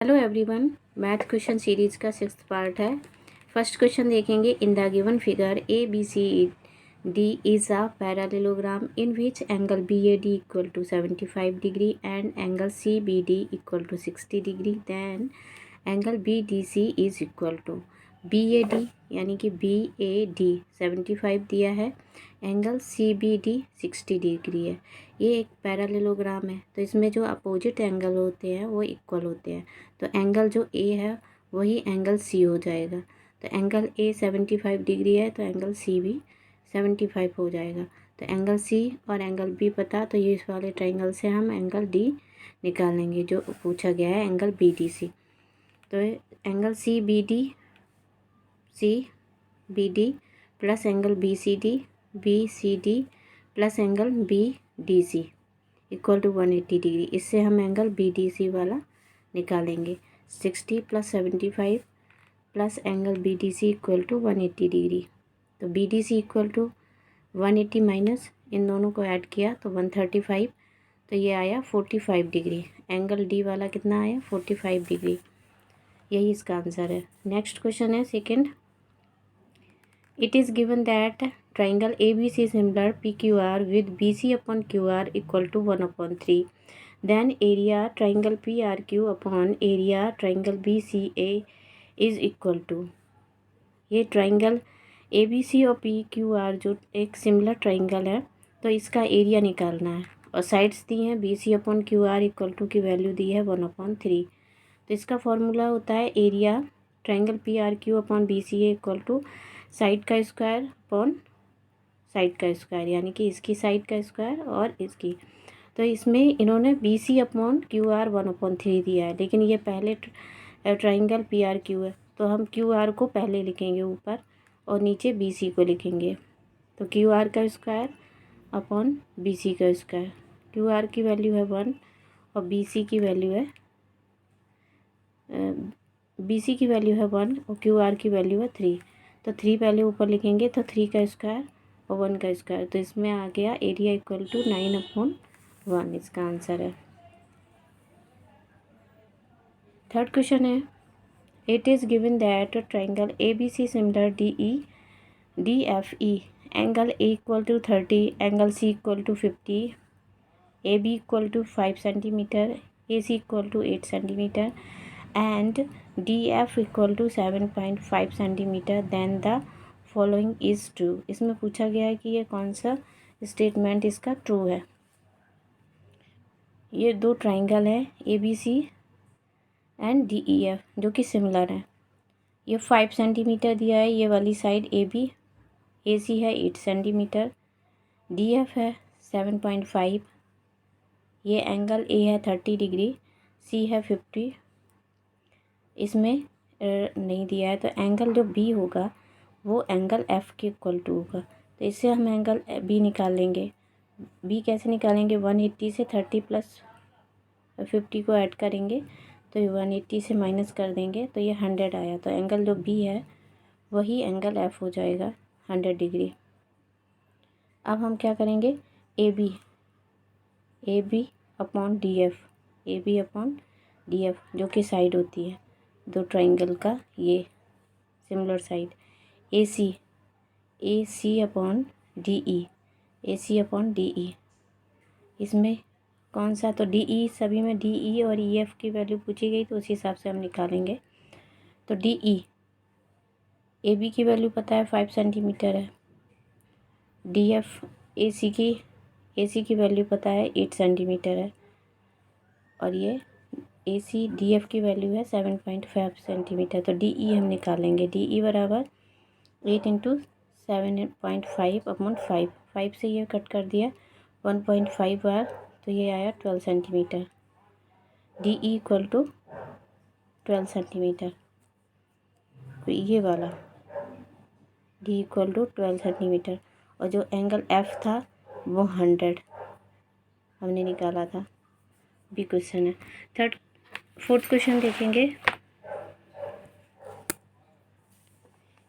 Hello everyone, math question series का 6th part है। First question देखेंगे। In the given figure A B C D is a parallelogram in which angle B A D equal to 75 degree and angle C B D equal to 60 degree. Then angle B D C is equal to B A D यानी कि B A D 75 दिया है, angle C B D 60 degree है। ये एक parallelogram है, तो इसमें जो अपोजिट एंगल होते हैं वो इक्वल होते हैं। तो एंगल जो ए है वही एंगल सी हो जाएगा। तो एंगल ए 75 डिग्री है, तो एंगल सी भी 75 हो जाएगा। तो एंगल सी और एंगल बी पता, तो ये इस वाले ट्राइंगल से हम एंगल डी निकालेंगे जो पूछा गया है, एंगल बी डी सी। तो angle C B D plus angle B C D plus angle B D C equal to 180 degree. इससे हम एंगल बी डी सी वाला निकालेंगे। 60 plus 75 plus angle B D C equal to 180 degree. तो B D C equal to 180 minus इन दोनों को add किया तो 135, तो ये आया 45 डिग्री। एंगल डी वाला कितना आया? 45 डिग्री। यही इसका आंसर है। नेक्स्ट क्वेश्चन है second. It is given that triangle A B C similar P Q R with B C upon Q R equal to 1/3। Then area triangle PRQ upon area triangle BCA is equal to। ये triangle ABC और PQR जो एक similar triangle है, तो इसका area निकालना है और साइड्स दी हैं BC upon QR equal to की वैल्यू दी है 1/3। तो इसका फॉर्मूला होता है area triangle PRQ upon BCA equal to side का स्क्वायर अपॉन साइड का स्क्वायर, यानी कि इसकी साइड का स्क्वायर और इसकी। तो इसमें इन्होंने B C upon Q R 1/3 दिया है, लेकिन ये पहले ट्राइंगल पी आर क्यू है, तो हम क्यू आर को पहले लिखेंगे ऊपर और नीचे बी सी को लिखेंगे। तो क्यू आर का स्क्वायर अपॉन बी सी का स्क्वायर। क्यू आर की वैल्यू है 1 और बी सी की वैल्यू है 1 और क्यू आर की वैल्यू है 3। तो 3 पहले ऊपर लिखेंगे, तो 3 का स्क्वायर और 1 का स्क्वायर। तो इसमें आ गया एरिया इक्वल टू 9/1। इसका आंसर है। थर्ड क्वेश्चन है। It is given that triangle A B C similar D F E angle A equal to 30, angle C equal to 50, A B equal to 5 centimetre, A C equal to 8 centimetre and D F equal to 7.5 centimetre. Then the following is true. इसमें पूछा गया है कि ये कौन सा statement इसका true है। ये दो ट्राइंगल है A B C and D E F जो कि सिमिलर है। ये 5 सेंटीमीटर दिया है, ये वाली साइड ए बी, ए सी है 8 सेंटीमीटर, डी एफ है 7.5, ये एंगल ए है 30 डिग्री, सी है 50, इसमें नहीं दिया है। तो एंगल जो बी होगा वो एंगल एफ के इक्वल टू होगा। तो इससे हम एंगल बी निकालेंगे। बी कैसे निकालेंगे? 180 से 30 प्लस 50 को ऐड करेंगे, तो 180 से माइनस कर देंगे, तो ये 100 आया। तो एंगल जो बी है वही एंगल एफ हो जाएगा 100 डिग्री। अब हम क्या करेंगे? A B upon D F, A B upon D F जो कि साइड होती है दो ट्राइंगल का, ये similar side. A C upon D E, A C upon D E, इसमें कौन सा? तो डी ई, सभी में डी ई और ई एफ की वैल्यू पूछी गई, तो उसी हिसाब से हम निकालेंगे। तो डी ई, ए बी की वैल्यू पता है 5 सेंटीमीटर है, डी एफ ए सी की वैल्यू पता है 8 सेंटीमीटर है, और ये ए सी डी एफ की वैल्यू है 7.5 सेंटीमीटर। तो डी ई हम निकालेंगे। डी ई बराबर 8 इंटू 7.5 अपॉन 5 से ये कट कर दिया 1.5 बार, तो ये आया 12 centimetre. D E equal to 12 centimetre. तो ये वाला डी इक्वल टू 12 सेंटीमीटर, और जो एंगल एफ था वो 100 हमने निकाला था। बी क्वेश्चन है। फोर्थ क्वेश्चन देखेंगे।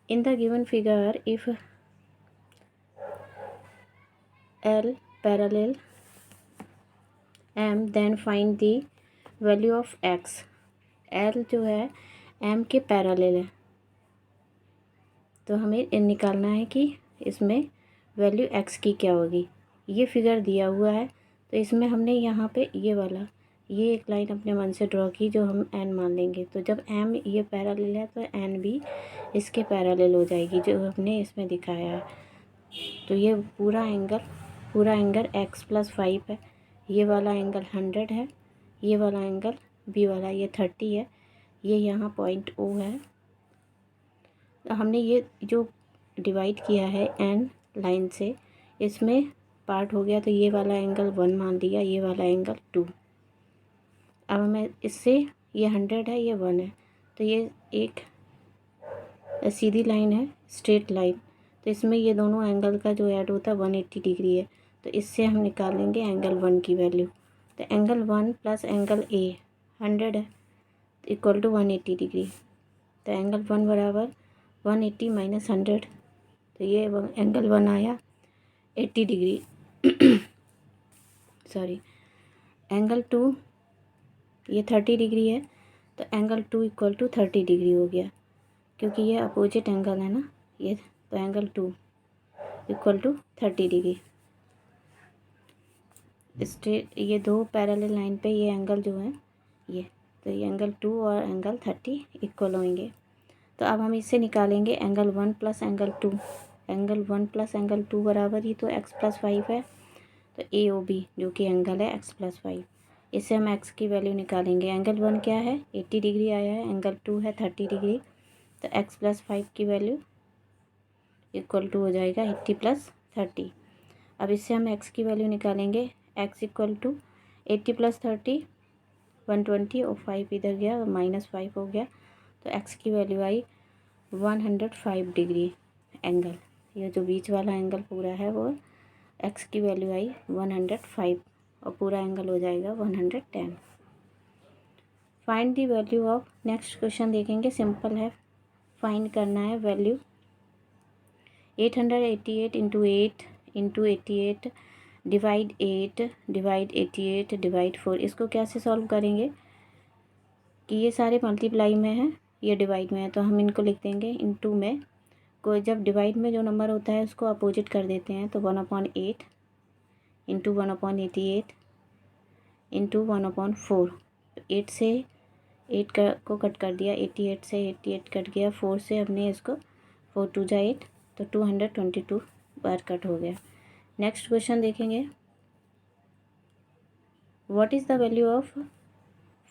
In the given figure if L parallel M then find the value of x. L जो है एम के पैरेलल है, तो हमें निकालना है कि इसमें वैल्यू एक्स की क्या होगी। ये फिगर दिया हुआ है, तो इसमें हमने यहाँ पे ये वाला ये एक लाइन अपने मन से ड्रॉ की जो हम एन मान लेंगे। तो जब एम ये पैरेलल है तो एन भी इसके पैरेलल हो जाएगी जो हमने इसमें दिखाया है। तो ये पूरा एंगल एक्स प्लस 5 है, ये वाला एंगल 100 है, ये वाला एंगल बी वाला ये 30 है, ये यहाँ पॉइंट ओ है। तो हमने ये जो डिवाइड किया है एन लाइन से, इसमें पार्ट हो गया, तो ये वाला एंगल 1 मान लिया, ये वाला एंगल 2। अब हमें इससे ये 100 है, ये 1 है, तो ये एक सीधी लाइन है, स्ट्रेट लाइन। तो इसमें ये दोनों एंगल का जो ऐड होता है 180 डिग्री है, तो इससे हम निकालेंगे एंगल 1 की वैल्यू। तो एंगल 1 प्लस एंगल ए 100 है इक्वल टू 180 डिग्री। तो एंगल 1 बराबर 180 माइनस 100, तो ये एंगल 1 आया 80 डिग्री। सॉरी, एंगल 2 ये 30 डिग्री है, तो एंगल 2 इक्वल टू 30 डिग्री हो गया, क्योंकि ये अपोजिट एंगल है ना ये। तो angle 2 equal to 30 degree. Straight ये दो पैरेलल लाइन पे ये एंगल जो है ये, तो ये एंगल 2 और एंगल 30 इक्वल होंगे। तो अब हम इससे निकालेंगे angle 1 plus angle 2। Angle 1 plus angle 2 बराबर ही तो एक्स प्लस 5 है, तो ए ओ बी जो कि एंगल है एक्स प्लस 5, इससे हम एक्स की वैल्यू निकालेंगे। एंगल 1 क्या है 80 डिग्री आया है, एंगल 2 है 30 डिग्री, तो एक्स प्लस 5 की वैल्यू इक्वल टू हो जाएगा 80 प्लस 30। अब इससे हम एक्स की वैल्यू निकालेंगे, एक्स इक्वल टू 80 प्लस 30 120 और 5 इधर गया माइनस 5 हो गया, तो एक्स की वैल्यू आई 105 डिग्री एंगल। ये जो बीच वाला एंगल पूरा है वो एक्स की वैल्यू आई 105 और पूरा एंगल हो जाएगा 110। Find the value of, next question देखेंगे, सिंपल है, फाइंड करना है value 888 into 8 into 88 divide 8 divide 88 divide 4। इसको कैसे सॉल्व करेंगे कि ये सारे मल्टीप्लाई में है, ये डिवाइड में है, तो हम इनको लिख देंगे इनटू में। कोई जब डिवाइड में जो नंबर होता है उसको अपोजिट कर देते हैं, तो 1/8 इंटू 1/88 इंटू 1/4। 8 से 8 को कट कर दिया, 88 से 88 कट गया, 4 से हमने इसको 4 2 जा 8, तो 222 बार कट हो गया। नेक्स्ट क्वेश्चन देखेंगे, what is the value of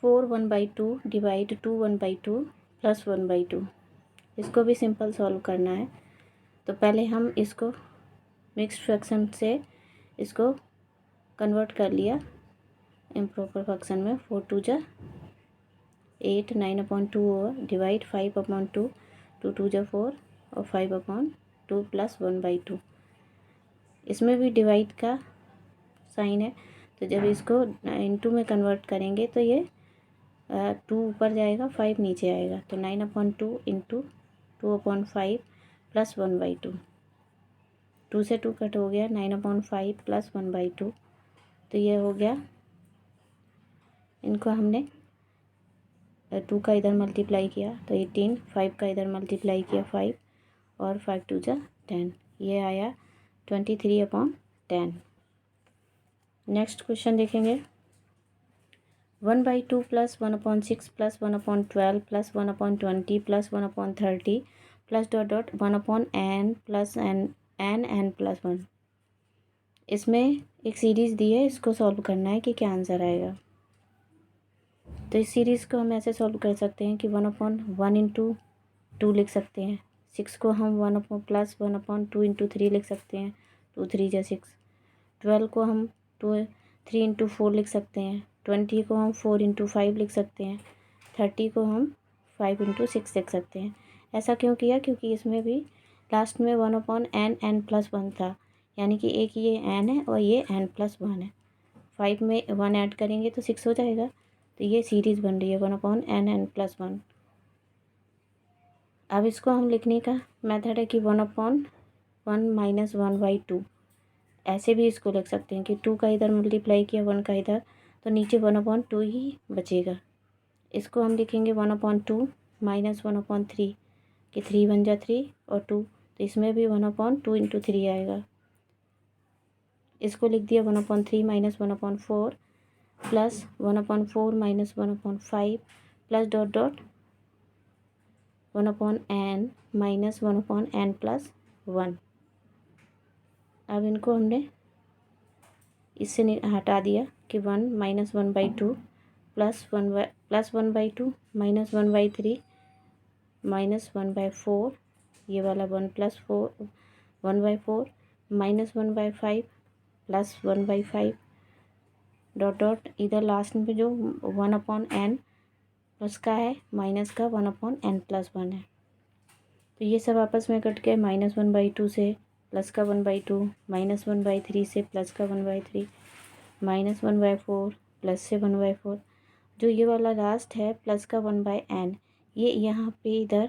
4 1/2 divide 2 1/2 plus 1/2। इसको भी सिंपल सॉल्व करना है। तो पहले हम इसको मिक्स्ड फ्रैक्शन से इसको कन्वर्ट कर लिया इम्प्रॉपर फ्रैक्शन में। 4 2 जा 8 9/2 ओवर डिवाइड 5/2 2 2 जा 4 और 5/2 प्लस 1/2। इसमें भी डिवाइड का साइन है, तो जब इसको इनटू में कन्वर्ट करेंगे तो ये 2 ऊपर जाएगा 5 नीचे आएगा, तो 9/2 इंटू 2/5 प्लस 1/2। 2 से 2 कट हो गया, 9/5 प्लस 1/2, तो ये हो गया। इनको हमने 2 का इधर मल्टीप्लाई किया तो 18, 5 का इधर मल्टीप्लाई किया 5 और 5 2 जा 10, ये आया 23/10। नेक्स्ट क्वेश्चन देखेंगे, 1/2 plus 1/6 plus 1/12 plus 1/20 plus 1/30 plus dot dot 1/n plus n plus 1। इसमें एक सीरीज़ दी है, इसको सॉल्व करना है कि क्या आंसर आएगा। तो इस सीरीज़ को हम ऐसे सॉल्व कर सकते हैं कि 1/1 इंटू 2 लिख सकते हैं, 6 को हम 1 प्लस 1/2 इंटू 3 लिख सकते हैं, 2 3 जा 6। 12 को हम 3 इंटू 4 लिख सकते हैं, 20 को हम 4 इंटू 5 लिख सकते हैं, 30 को हम 5 इंटू 6 लिख सकते हैं। ऐसा क्यों किया, क्योंकि इसमें भी लास्ट में 1/n प्लस 1 था, यानी कि एक ये n है और ये n प्लस 1 है। 5 में 1 ऐड करेंगे तो 6 हो जाएगा, तो ये सीरीज़ बन रही है 1/n प्लस 1। अब इसको हम लिखने का मेथड है कि 1/1 माइनस 1/2, ऐसे भी इसको लिख सकते हैं कि 2 का इधर मल्टीप्लाई किया 1 का इधर, तो नीचे 1/2 ही बचेगा। इसको हम लिखेंगे 1/2 माइनस 1/3 कि 3 बन जा 3 और 2, तो इसमें भी 1/2 इंटू 3 आएगा। इसको लिख दिया 1/3 minus 1/4 plus 1/4 minus 1/5 plus dot dot 1/n minus 1/n plus 1। अब इनको हमने इससे हटा दिया कि 1 माइनस 1/2 प्लस 1/2 माइनस 1/3 माइनस 1/4, ये वाला 1 plus 4 1/4 minus 1/5 plus 1/5 dot dot इधर लास्ट में जो 1/n प्लस का है माइनस का 1/n प्लस 1 है, तो ये सब आपस में कट के माइनस 1/2 से प्लस का 1/2 माइनस 1/3 से प्लस का 1/3 माइनस 1/4 प्लस से 1/4, जो ये वाला लास्ट है प्लस का 1/n, ये यहाँ पे इधर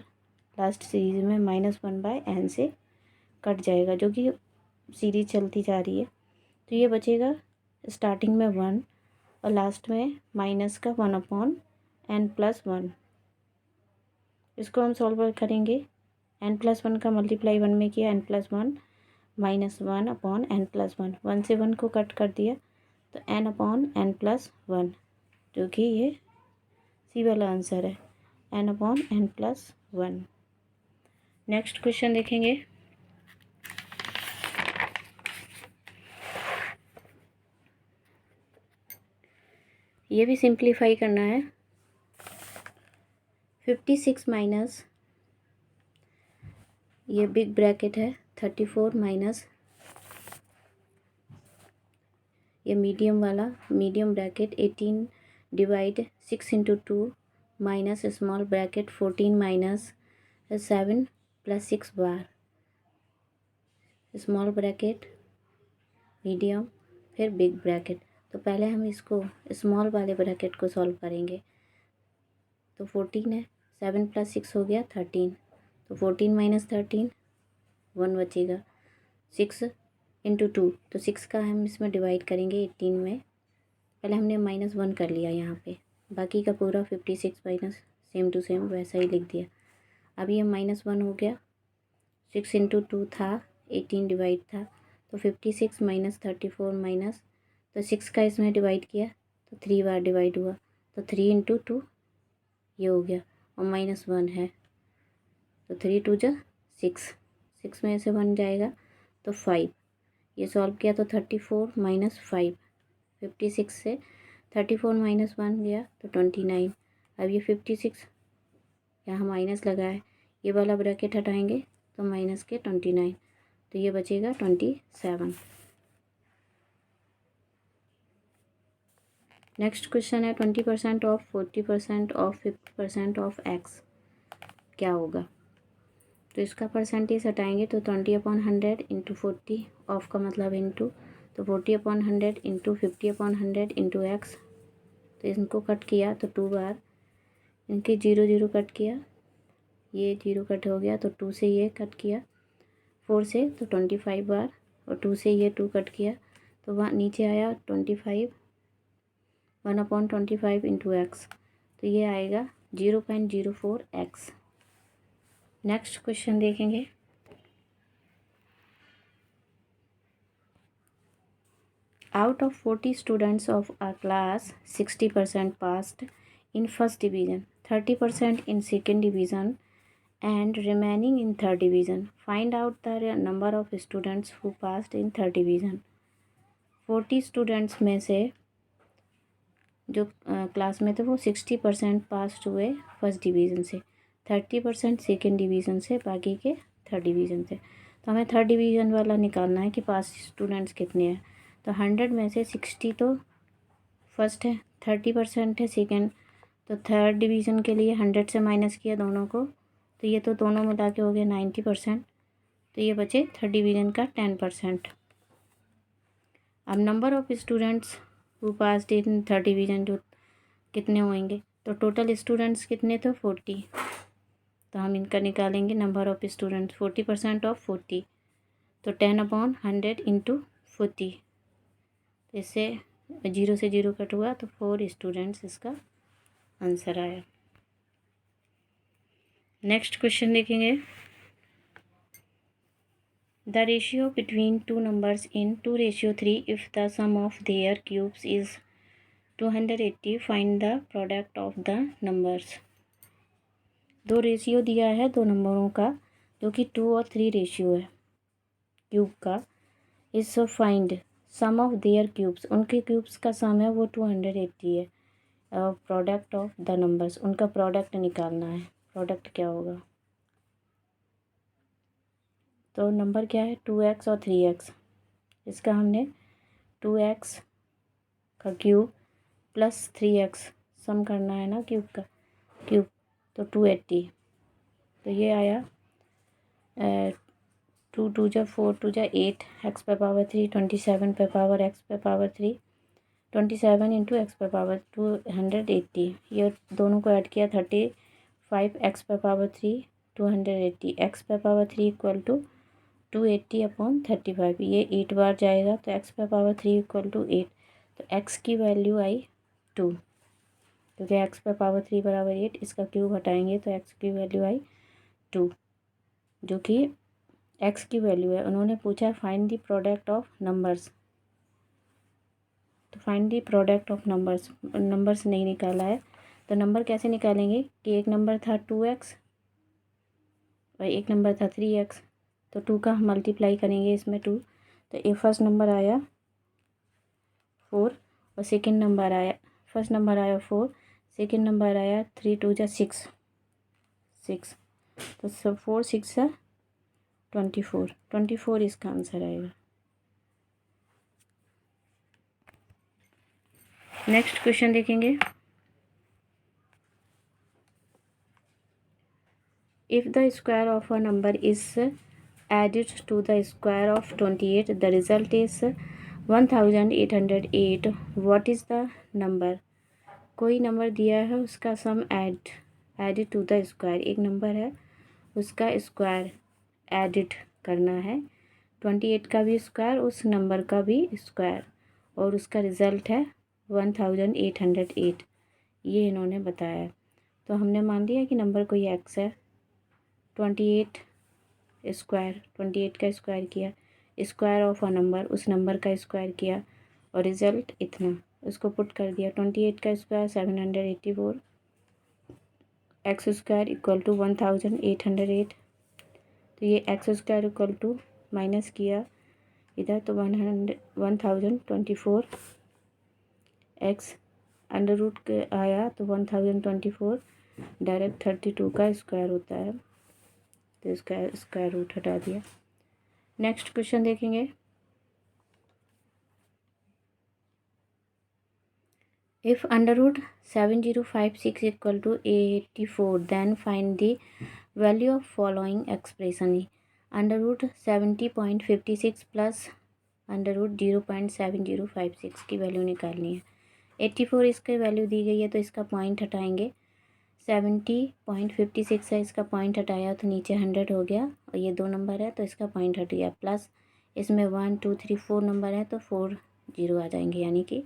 लास्ट सीरीज में माइनस 1/n से कट जाएगा, जो कि सीरीज चलती जा रही है। तो ये बचेगा स्टार्टिंग में 1 और लास्ट में माइनस का 1/n प्लस 1। इसको हम सॉल्व करेंगे, n+1 का मल्टीप्लाई 1 में किया, n+1 माइनस 1/n प्लस 1, 1 से 1 को कट कर दिया तो n/n प्लस 1, जो कि ये सी वाला आंसर है n/n प्लस 1। नेक्स्ट क्वेश्चन देखेंगे। ये भी सिंप्लीफाई करना है। 56 माइनस, ये बिग ब्रैकेट है 34 माइनस, ये मीडियम वाला medium bracket 18 divide 6 into 2 minus small bracket 14 minus 7 plus 6 बार, स्मॉल ब्रैकेट मीडियम फिर बिग ब्रैकेट। तो पहले हम इसको स्मॉल वाले ब्रैकेट को सॉल्व करेंगे। तो 14 है, 7 प्लस 6 हो गया 13, तो 14 माइनस 13 1 बचेगा, 6 इंटू 2, तो 6 का हम इसमें डिवाइड करेंगे 18 में, पहले हमने माइनस 1 कर लिया यहाँ पे, बाकी का पूरा 56 माइनस सेम टू सेम वैसा ही लिख दिया। अब ये -1 हो गया, 6 इंटू 2 था 18 डिवाइड था, तो 56 माइनस 34 माइनस, तो 6 का इसमें डिवाइड किया तो 3 बार डिवाइड हुआ, तो 3 इंटू 2 ये हो गया और -1 है, तो 3 2 जा 6, 6 में से 1 जाएगा तो 5, ये सॉल्व किया तो 34 माइनस 5, 56 से 34 माइनस 1 गया तो 29। अब ये 56 यहाँ माइनस लगा है, ये वाला ब्रैकेट हटाएंगे तो माइनस के 29, तो ये बचेगा 27। नेक्स्ट क्वेश्चन है 20% ऑफ 40% ऑफ 50% ऑफ एक्स क्या होगा। तो इसका परसेंटेज हटाएंगे तो 20/100 इंटू 40, ऑफ का मतलब इंटू, तो 40/100 इंटू 50/100 इंटू एक्स, तो इनको कट किया तो 2 बार, इनके 0 0 कट किया, ये 0 कट हो गया तो 2 से ये कट किया 4 से, तो 25 बार, और 2 से ये 2 कट किया तो वहाँ नीचे आया 25 1/25 इंटू एक्स, तो ये आएगा 0.04 एक्स। नेक्स्ट क्वेश्चन देखेंगे। Out of 40 students of a class, 60% passed in first division, 30% in second division, and remaining in third division. Find out the number of students who passed in third division. 40 students में से जो class में थे वो 60% पास हुए first division से, 30% second division से, बाकी के थर्ड डिवीज़न से। तो हमें थर्ड डिवीज़न वाला निकालना है कि पास स्टूडेंट्स कितने हैं। तो 100 में से 60 तो फर्स्ट है, 30% है सेकेंड, तो थर्ड डिवीज़न के लिए 100 से माइनस किया दोनों को, तो ये तो दोनों मिला के हो गए 90%, तो ये बचे थर्ड डिवीज़न का 10%। अब number of students who passed in third division जो कितने होंगे, तो टोटल स्टूडेंट्स कितने थे 40, तो हम इनका निकालेंगे नंबर ऑफ़ स्टूडेंट्स, 40% ऑफ 40, तो 10/100 इंटू 40, इससे 0 से 0 कट हुआ तो 4 स्टूडेंट्स इसका आंसर आया। नेक्स्ट क्वेश्चन देखेंगे। The ratio between two numbers in 2:3 if the sum of their cubes is 280, find the product of the numbers. दो रेशियो दिया है दो नंबरों का, जो कि 2 और 3 रेशियो है क्यूब का। इस find sum of their cubes, उनके क्यूब्स का सम है वो 280 है। प्रोडक्ट ऑफ द नंबर्स, उनका प्रोडक्ट निकालना है। प्रोडक्ट क्या होगा? तो नंबर क्या है? 2x और 3x। इसका हमने 2x का क्यूब प्लस 3x सम करना है ना, क्यूब का क्यूब, तो 280। तो ये आया 2 2 जा 4 2 जा 8, x पे पावर 3, 27 पे पावर x पे पावर 3, 27 इंटू एक्स पे पावर 280। ये दोनों को ऐड किया 35, एक्स पे पावर 3 280, एक्स पे पावर 3 इक्वल टू 280 अपॉन 35। ये 8 बार जाएगा तो एक्स पे पावर 3 इक्वल टू 8। तो एक्स की वैल्यू आई 2, क्योंकि एक्स पे पावर 3 बराबर 8। इसका क्यूब हटाएंगे तो एक्स की वैल्यू आई 2, जो कि एक्स की वैल्यू है। उन्होंने पूछा find the product of numbers, तो find the product of numbers, numbers नहीं निकाला है। तो नंबर कैसे निकालेंगे कि एक नंबर था 2x और एक नंबर था 3x, तो 2 का हम मल्टीप्लाई करेंगे इसमें 2, तो ये फर्स्ट नंबर आया 4 और सेकंड नंबर आया, फर्स्ट नंबर आया 4, सेकंड नंबर आया 3 2 जा 6, तो सब 4 6 है 24 इसका आंसर आएगा। नेक्स्ट क्वेश्चन देखेंगे। If the square of a number is added to the square of 28, the result is 1808, what is the number? कोई नंबर दिया है, उसका सम एडेड टू द स्क्वायर, एक नंबर है उसका स्क्वायर एडिट करना है, 28 का भी स्क्वायर उस नंबर का भी स्क्वायर, और उसका रिज़ल्ट है 1808। ये इन्होंने बताया। तो हमने मान लिया कि नंबर कोई एक्स है, 28 स्क्वायर, 28 का स्क्वायर किया, स्क्वायर ऑफ अ नंबर, उस नंबर का स्क्वायर किया और रिज़ल्ट इतना, उसको पुट कर दिया। 28 का square 784, x square equal to 1808। तो ये x square equal to minus किया इधर तो 1024, एक्स अंडर रूट के आया तो 1024 डायरेक्ट 32 का स्क्वायर होता है, तो इसका स्क्वायर रूट हटा दिया। नेक्स्ट क्वेश्चन देखेंगे। If under root 7056 equal to 84, then find the value of following expression. Under root 70.56 plus under root 0.7056 की वैल्यू निकालनी है। 84 इसकी वैल्यू दी गई है तो इसका पॉइंट हटाएंगे, 70.56 है, इसका पॉइंट हटाया तो नीचे 100 हो गया, और ये 2 नंबर है तो इसका पॉइंट हट गया, प्लस इसमें 1 2 3 4 नंबर है तो 4 जीरो आ जाएंगे, यानी कि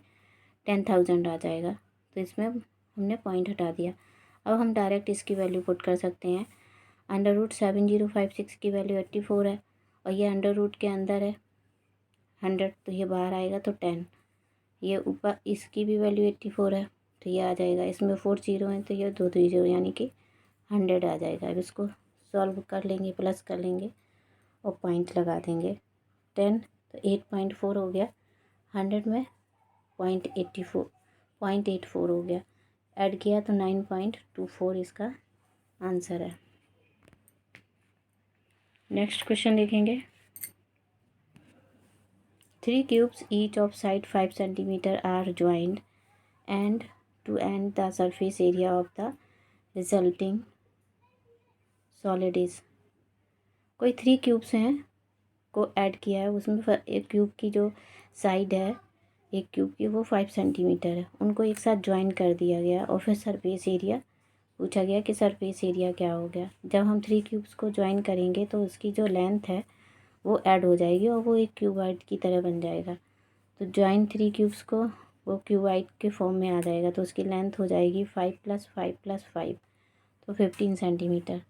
10,000 आ जाएगा। तो इसमें हमने पॉइंट हटा दिया। अब हम डायरेक्ट इसकी वैल्यू पुट कर सकते हैं। अंडर रूट 7056 की वैल्यू 84 है, और ये अंडर रूट के अंदर है 100, तो ये बाहर आएगा तो 10, ये ऊपर इसकी भी वैल्यू 84 है तो ये आ जाएगा, इसमें 4 जीरो हैं तो ये 2 जीरो, यानी कि 100 आ जाएगा। अब इसको सॉल्व कर लेंगे, प्लस कर लेंगे और पॉइंट लगा देंगे, 10 तो 8.4 हो गया, 100 में 0.84 हो गया, ऐड किया तो 9.24 इसका आंसर है। नेक्स्ट क्वेश्चन देखेंगे। 3 cubes each of side 5 centimeter are joined and to end the surface area of the resulting solid is। कोई 3 क्यूब्स हैं को ऐड किया है, उसमें एक क्यूब की जो साइड है, एक क्यूब की वो 5 सेंटीमीटर है, उनको एक साथ ज्वाइन कर दिया गया और फिर सरफेस एरिया पूछा गया कि सरफेस एरिया क्या हो गया। जब हम 3 क्यूब्स को ज्वाइन करेंगे तो उसकी जो लेंथ है वो ऐड हो जाएगी और वो एक क्यूबॉइड की तरह बन जाएगा। तो ज्वाइन 3 क्यूब्स को वो क्यूबाइड के फॉर्म में आ जाएगा। तो उसकी लेंथ हो जाएगी 5 + 5 + 5, तो 15 सेंटीमीटर।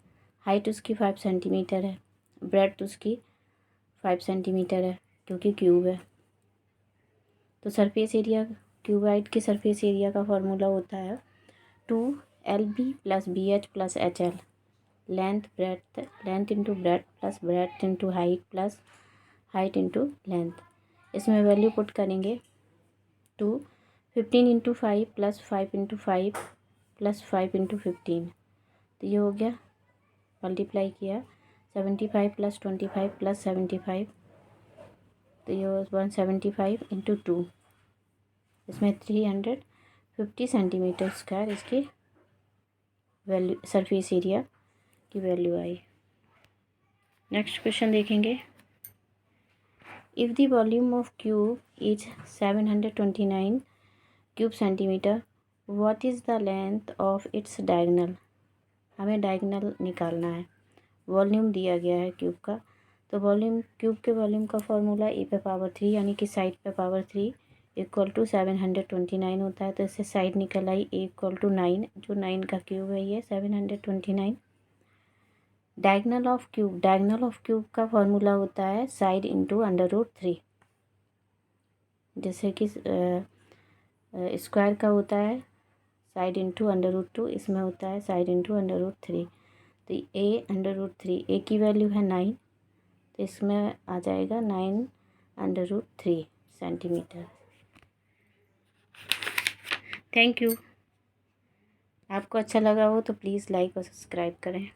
हाइट उसकी 5 सेंटीमीटर है। ब्रेड्थ उसकी 5 सेंटीमीटर है क्योंकि क्यूब है। तो सरफेस एरिया, क्यूबाइड के सरफेस एरिया का फॉर्मूला होता है 2LB + BH + HL। Length into breadth plus breadth into height plus height into length. इसमें वैल्यू पुट करेंगे 15 × 5 + 5 × 5 + 5 × 15। तो ये हो गया, मल्टीप्लाई किया 75 + 25 + 75, तो ये 175 × 2। इसमें 350 सेंटीमीटर स्क्वायर इसकी वैल्यू, सरफेस एरिया की वैल्यू आई। नेक्स्ट क्वेश्चन देखेंगे। If the volume of cube is 729 cube centimetre, what is the length of its diagonal. हमें डायगोनल निकालना है। वॉल्यूम दिया गया है क्यूब का, तो वॉल्यूम, क्यूब के वॉल्यूम का फॉर्मूला a⁻3 यानी कि साइड पे पावर 3 = 729 होता है। तो इससे साइड निकल आई a = 9, जो 9 का क्यूब है ये 729। डायगोनल ऑफ क्यूब का फॉर्मूला होता है साइड इंटू √3। जैसे कि स्क्वायर का होता है साइड इंटू √2, इसमें होता है साइड इंटू √3। तो a√3, a की वैल्यू है 9, तो इसमें आ जाएगा 9√3 सेंटीमीटर। Thank you. आपको अच्छा लगा हो तो प्लीज़ लाइक और सब्सक्राइब करें।